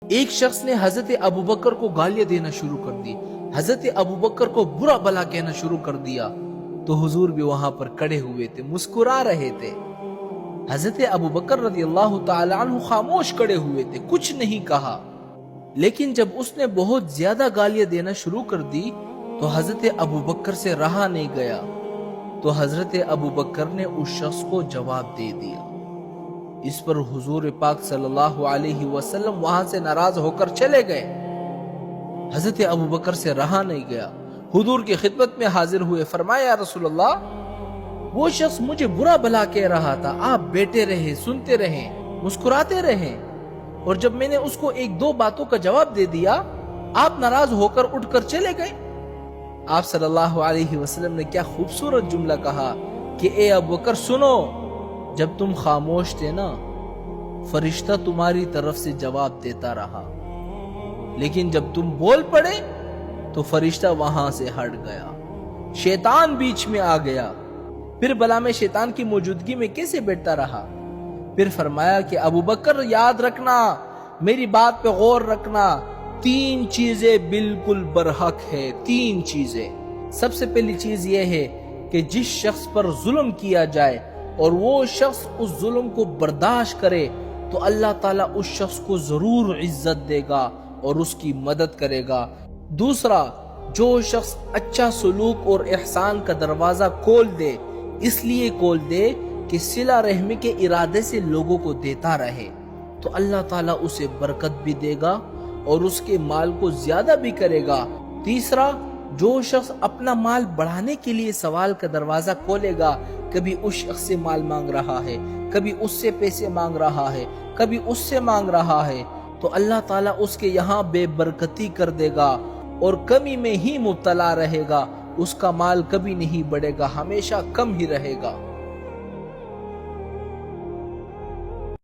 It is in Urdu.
ایک شخص نے حضرت ابو بکر کو گالیاں دینا شروع کر دی، حضرت ابو بکر کو برا بلا کہنا شروع کر دیا تو حضور بھی وہاں پر کھڑے ہوئے تھے، مسکرا رہے تھے۔ حضرت ابو بکر رضی اللہ تعالی عنہ خاموش کھڑے ہوئے تھے، کچھ نہیں کہا۔ لیکن جب اس نے بہت زیادہ گالیاں دینا شروع کر دی تو حضرت ابو بکر سے رہا نہیں گیا، تو حضرت ابو بکر نے اس شخص کو جواب دے دیا۔ اس پر حضور پاک صلی اللہ علیہ وسلم وہاں سے ناراض ہو کر چلے گئے۔ حضرت ابو بکر سے رہا نہیں گیا، حضور کی خدمت میں حاضر ہوئے، فرمایا یا رسول اللہ، وہ شخص مجھے برا بلا کہہ رہا تھا، آپ بیٹھے رہے، سنتے رہے، مسکراتے رہے، اور جب میں نے اس کو ایک دو باتوں کا جواب دے دیا آپ ناراض ہو کر اٹھ کر چلے گئے۔ آپ صلی اللہ علیہ وسلم نے کیا خوبصورت جملہ کہا کہ اے ابو بکر سنو، جب تم خاموش تھے نا فرشتہ تمہاری طرف سے جواب دیتا رہا، لیکن جب تم بول پڑے تو فرشتہ وہاں سے ہٹ گیا، شیطان بیچ میں آ گیا، پھر بلا میں شیطان کی موجودگی میں کیسے بیٹھتا رہا؟ پھر فرمایا کہ ابو بکر یاد رکھنا، میری بات پہ غور رکھنا، تین چیزیں بالکل برحق ہے، تین چیزیں۔ سب سے پہلی چیز یہ ہے کہ جس شخص پر ظلم کیا جائے اور وہ شخص اس ظلم کو برداشت کرے تو اللہ تعالیٰ اس شخص کو ضرور عزت دے گا اور اس کی مدد کرے گا۔ دوسرا، جو شخص اچھا سلوک اور احسان کا دروازہ کھول دے، اس لیے کھول دے کہ صلہ رحمی کے ارادے سے لوگوں کو دیتا رہے، تو اللہ تعالیٰ اسے برکت بھی دے گا اور اس کے مال کو زیادہ بھی کرے گا۔ تیسرا، جو شخص اپنا مال بڑھانے کے لیے سوال کا دروازہ کھولے گا، کبھی اس شخص سے مال مانگ رہا ہے، کبھی اس سے پیسے مانگ رہا ہے، کبھی اس سے مانگ رہا ہے، تو اللہ تعالیٰ اس کے یہاں بے برکتی کر دے گا اور کمی میں ہی مبتلا رہے گا، اس کا مال کبھی نہیں بڑھے گا، ہمیشہ کم ہی رہے گا۔